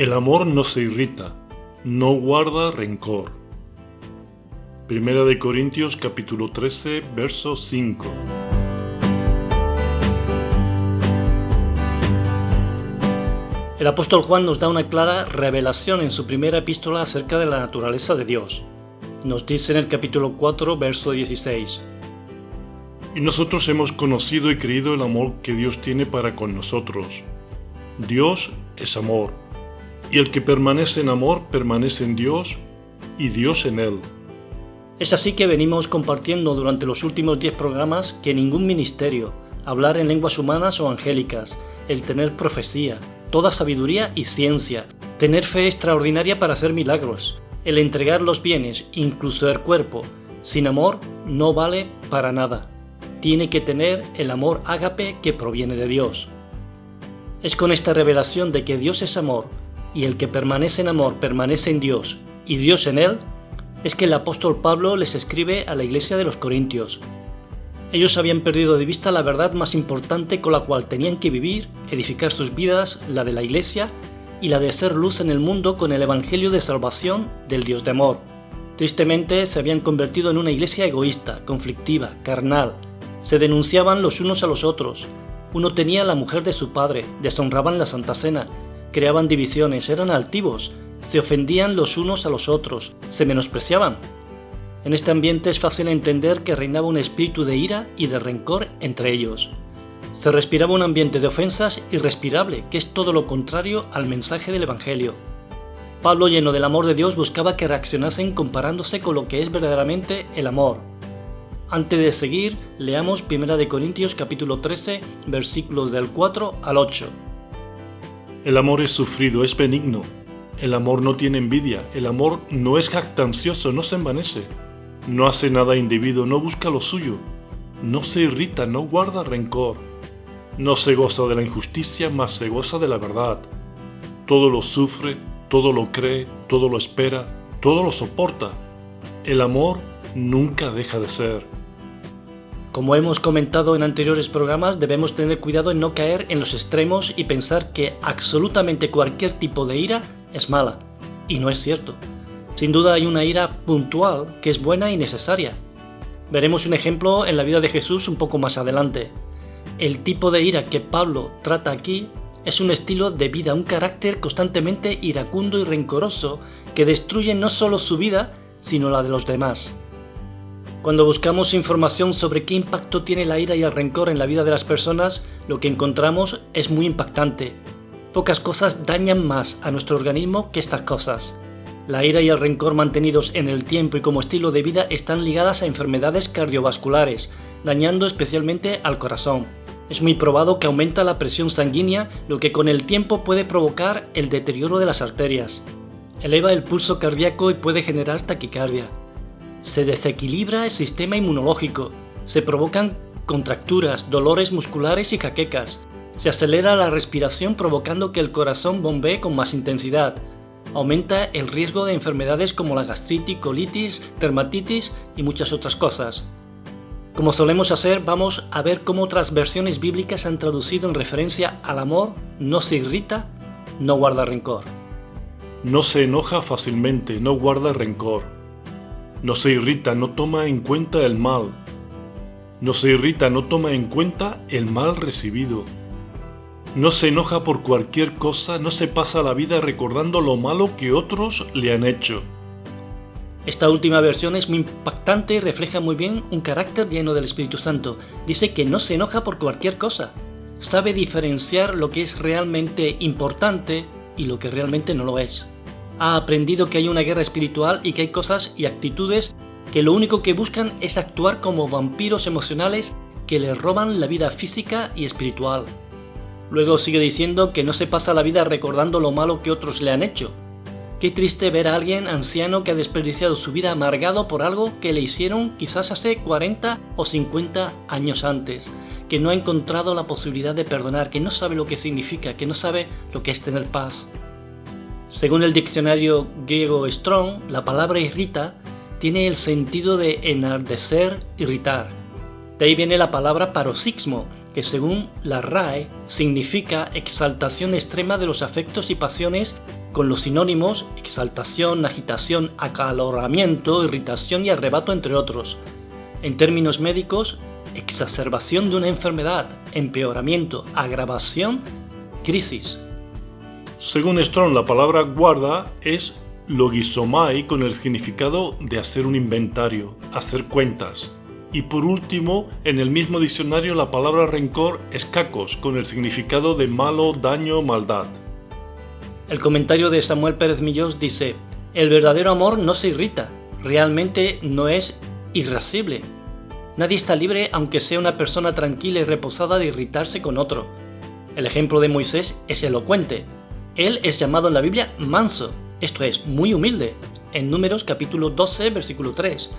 El amor no se irrita, no guarda rencor. Primera de Corintios capítulo 13, verso 5. El apóstol Juan nos da una clara revelación en su primera epístola acerca de la naturaleza de Dios. Nos dice en el capítulo 4, verso 16. Y nosotros hemos conocido y creído el amor que Dios tiene para con nosotros. Dios es amor, y el que permanece en amor permanece en Dios y Dios en él. Es así que venimos compartiendo durante los últimos 10 programas que ningún ministerio, hablar en lenguas humanas o angélicas, el tener profecía, toda sabiduría y ciencia, tener fe extraordinaria para hacer milagros, el entregar los bienes, incluso el cuerpo, sin amor no vale para nada. Tiene que tener el amor ágape que proviene de Dios. Es con esta revelación de que Dios es amor y el que permanece en amor permanece en Dios y Dios en él, es que el apóstol Pablo les escribe a la iglesia de los Corintios. Ellos habían perdido de vista la verdad más importante con la cual tenían que vivir, edificar sus vidas, la de la iglesia y la de ser luz en el mundo con el evangelio de salvación del Dios de amor. Tristemente se habían convertido en una iglesia egoísta, conflictiva, carnal. Se denunciaban los unos a los otros. Uno tenía la mujer de su padre, deshonraban la Santa Cena, creaban divisiones, eran altivos, se ofendían los unos a los otros, se menospreciaban. En este ambiente es fácil entender que reinaba un espíritu de ira y de rencor entre ellos. Se respiraba un ambiente de ofensas irrespirable, que es todo lo contrario al mensaje del Evangelio. Pablo, lleno del amor de Dios, buscaba que reaccionasen comparándose con lo que es verdaderamente el amor. Antes de seguir, leamos 1 de Corintios capítulo 13, versículos del 4 al 8. El amor es sufrido, es benigno. El amor no tiene envidia, el amor no es jactancioso, no se envanece. No hace nada indebido, no busca lo suyo. No se irrita, no guarda rencor. No se goza de la injusticia, mas se goza de la verdad. Todo lo sufre, todo lo cree, todo lo espera, todo lo soporta. El amor nunca deja de ser. Como hemos comentado en anteriores programas, debemos tener cuidado en no caer en los extremos y pensar que absolutamente cualquier tipo de ira es mala. Y no es cierto. Sin duda hay una ira puntual que es buena y necesaria. Veremos un ejemplo en la vida de Jesús un poco más adelante. El tipo de ira que Pablo trata aquí es un estilo de vida, un carácter constantemente iracundo y rencoroso que destruye no solo su vida, sino la de los demás. Cuando buscamos información sobre qué impacto tiene la ira y el rencor en la vida de las personas, lo que encontramos es muy impactante. Pocas cosas dañan más a nuestro organismo que estas cosas. La ira y el rencor mantenidos en el tiempo y como estilo de vida están ligadas a enfermedades cardiovasculares, dañando especialmente al corazón. Es muy probado que aumenta la presión sanguínea, lo que con el tiempo puede provocar el deterioro de las arterias. Eleva el pulso cardíaco y puede generar taquicardia. Se desequilibra el sistema inmunológico, se provocan contracturas, dolores musculares y jaquecas, se acelera la respiración provocando que el corazón bombee con más intensidad, aumenta el riesgo de enfermedades como la gastritis, colitis, dermatitis y muchas otras cosas. Como solemos hacer, vamos a ver cómo otras versiones bíblicas han traducido en referencia al amor: no se irrita, no guarda rencor. No se enoja fácilmente, no guarda rencor. No se irrita, no toma en cuenta el mal. No se irrita, no toma en cuenta el mal recibido. No se enoja por cualquier cosa, no se pasa la vida recordando lo malo que otros le han hecho. Esta última versión es muy impactante y refleja muy bien un carácter lleno del Espíritu Santo. Dice que no se enoja por cualquier cosa. Sabe diferenciar lo que es realmente importante y lo que realmente no lo es. Ha aprendido que hay una guerra espiritual y que hay cosas y actitudes que lo único que buscan es actuar como vampiros emocionales que le roban la vida física y espiritual. Luego sigue diciendo que no se pasa la vida recordando lo malo que otros le han hecho. Qué triste ver a alguien anciano que ha desperdiciado su vida amargado por algo que le hicieron quizás hace 40 o 50 años antes, que no ha encontrado la posibilidad de perdonar, que no sabe lo que significa, que no sabe lo que es tener paz. Según el diccionario griego Strong, la palabra irrita tiene el sentido de enardecer, irritar. De ahí viene la palabra paroxismo, que según la RAE significa exaltación extrema de los afectos y pasiones con los sinónimos exaltación, agitación, acaloramiento, irritación y arrebato, entre otros. En términos médicos, exacerbación de una enfermedad, empeoramiento, agravación, crisis. Según Strong, la palabra guarda es logizomai, con el significado de hacer un inventario, hacer cuentas. Y por último, en el mismo diccionario la palabra rencor es kakos, con el significado de malo, daño, maldad. El comentario de Samuel Pérez Millós dice: el verdadero amor no se irrita, realmente no es irascible. Nadie está libre, aunque sea una persona tranquila y reposada, de irritarse con otro. El ejemplo de Moisés es elocuente. Él es llamado en la Biblia manso, esto es, muy humilde, en Números capítulo 12, versículo 3.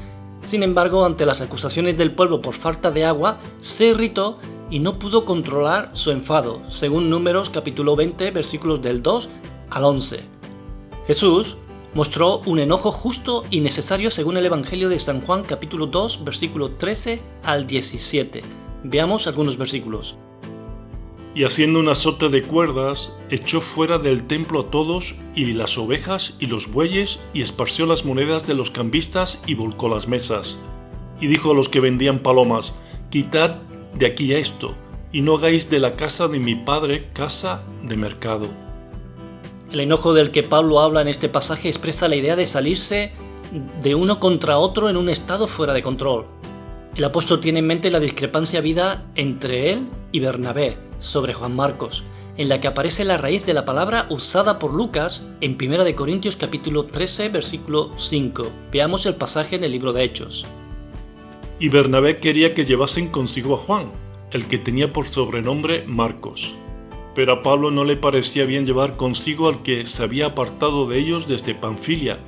Sin embargo, ante las acusaciones del pueblo por falta de agua, se irritó y no pudo controlar su enfado, según Números capítulo 20, versículos del 2 al 11. Jesús mostró un enojo justo y necesario según el Evangelio de San Juan capítulo 2, versículo 13 al 17. Veamos algunos versículos. Y haciendo un azote de cuerdas, echó fuera del templo a todos y las ovejas y los bueyes, y esparció las monedas de los cambistas y volcó las mesas. Y dijo a los que vendían palomas: quitad de aquí esto, y no hagáis de la casa de mi padre casa de mercado. El enojo del que Pablo habla en este pasaje expresa la idea de salirse de uno contra otro en un estado fuera de control. El apóstol tiene en mente la discrepancia habida entre él y Bernabé sobre Juan Marcos, en la que aparece la raíz de la palabra usada por Lucas en 1 Corintios capítulo 13, versículo 5. Veamos el pasaje en el libro de Hechos. Y Bernabé quería que llevasen consigo a Juan, el que tenía por sobrenombre Marcos. Pero a Pablo no le parecía bien llevar consigo al que se había apartado de ellos desde Panfilia,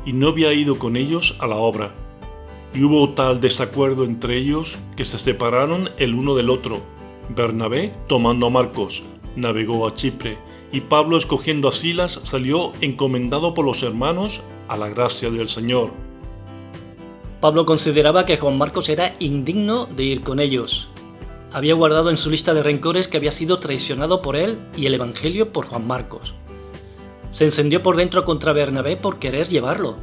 y no había ido con ellos a la obra. Y hubo tal desacuerdo entre ellos que se separaron el uno del otro. Bernabé, tomando a Marcos, navegó a Chipre, y Pablo, escogiendo a Silas, salió encomendado por los hermanos a la gracia del Señor. Pablo consideraba que Juan Marcos era indigno de ir con ellos. Había guardado en su lista de rencores que había sido traicionado por él y el Evangelio por Juan Marcos. Se encendió por dentro contra Bernabé por querer llevarlo.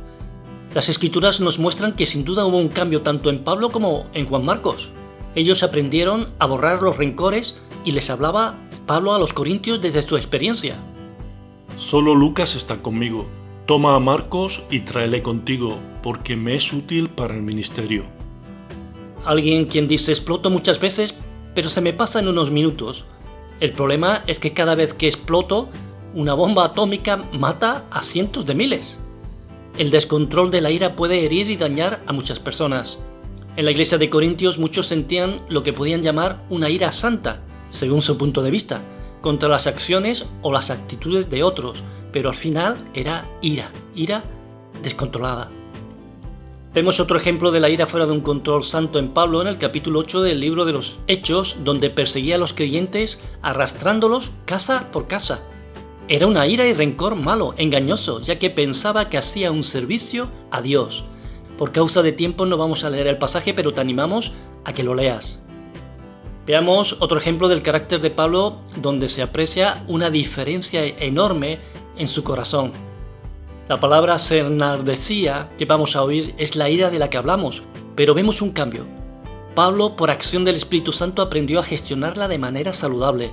Las Escrituras nos muestran que sin duda hubo un cambio tanto en Pablo como en Juan Marcos. Ellos aprendieron a borrar los rencores y les hablaba Pablo a los corintios desde su experiencia. Solo Lucas está conmigo. Toma a Marcos y tráele contigo, porque me es útil para el ministerio. Alguien quien dice: exploto muchas veces, pero se me pasa en unos minutos. El problema es que cada vez que exploto, una bomba atómica mata a cientos de miles. El descontrol de la ira puede herir y dañar a muchas personas. En la iglesia de Corintios muchos sentían lo que podían llamar una ira santa, según su punto de vista, contra las acciones o las actitudes de otros, pero al final era ira descontrolada. Vemos otro ejemplo de la ira fuera de un control santo en Pablo en el capítulo 8 del libro de los Hechos, donde perseguía a los creyentes arrastrándolos casa por casa. Era una ira y rencor malo, engañoso, ya que pensaba que hacía un servicio a Dios. Por causa de tiempo no vamos a leer el pasaje, pero te animamos a que lo leas. Veamos otro ejemplo del carácter de Pablo, donde se aprecia una diferencia enorme en su corazón. La palabra se enardecía que vamos a oír es la ira de la que hablamos, pero vemos un cambio. Pablo, por acción del Espíritu Santo, aprendió a gestionarla de manera saludable.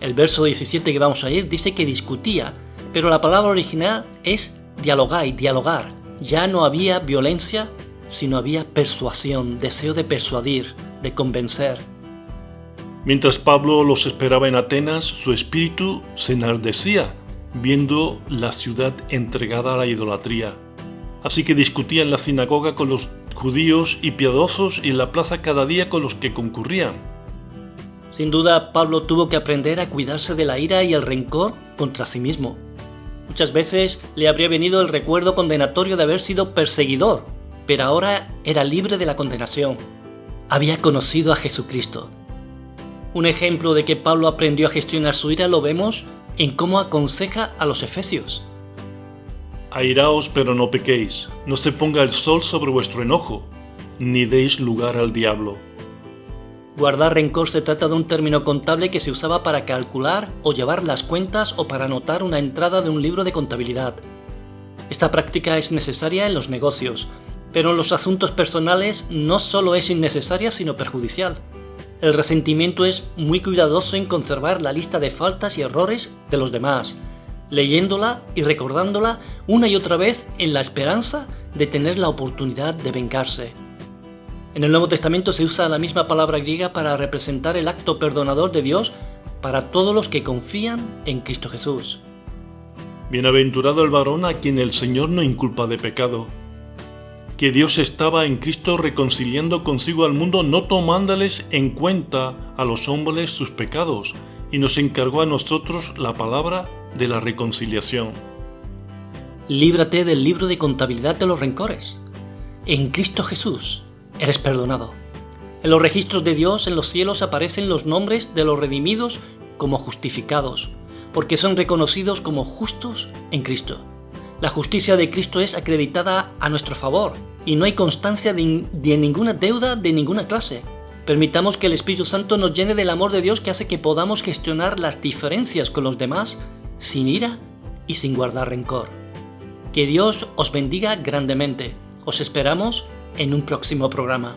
El verso 17 que vamos a oír dice que discutía, pero la palabra original es dialogar. Ya no había violencia, sino había persuasión, deseo de persuadir, de convencer. Mientras Pablo los esperaba en Atenas, su espíritu se enardecía, viendo la ciudad entregada a la idolatría. Así que discutía en la sinagoga con los judíos y piadosos, y en la plaza cada día con los que concurrían. Sin duda, Pablo tuvo que aprender a cuidarse de la ira y el rencor contra sí mismo. Muchas veces le habría venido el recuerdo condenatorio de haber sido perseguidor, pero ahora era libre de la condenación. Había conocido a Jesucristo. Un ejemplo de que Pablo aprendió a gestionar su ira lo vemos en cómo aconseja a los efesios. Airaos, pero no pequéis, no se ponga el sol sobre vuestro enojo, ni deis lugar al diablo. Guardar rencor se trata de un término contable que se usaba para calcular o llevar las cuentas o para anotar una entrada de un libro de contabilidad. Esta práctica es necesaria en los negocios, pero en los asuntos personales no solo es innecesaria sino perjudicial. El resentimiento es muy cuidadoso en conservar la lista de faltas y errores de los demás, leyéndola y recordándola una y otra vez en la esperanza de tener la oportunidad de vengarse. En el Nuevo Testamento se usa la misma palabra griega para representar el acto perdonador de Dios para todos los que confían en Cristo Jesús. Bienaventurado el varón a quien el Señor no inculpa de pecado. Que Dios estaba en Cristo reconciliando consigo al mundo, no tomándoles en cuenta a los hombres sus pecados, y nos encargó a nosotros la palabra de la reconciliación. Líbrate del libro de contabilidad de los rencores. En Cristo Jesús eres perdonado. En los registros de Dios en los cielos aparecen los nombres de los redimidos como justificados, porque son reconocidos como justos en Cristo. La justicia de Cristo es acreditada a nuestro favor y no hay constancia de ninguna deuda de ninguna clase. Permitamos que el Espíritu Santo nos llene del amor de Dios que hace que podamos gestionar las diferencias con los demás sin ira y sin guardar rencor. Que Dios os bendiga grandemente. Os esperamos en un próximo programa.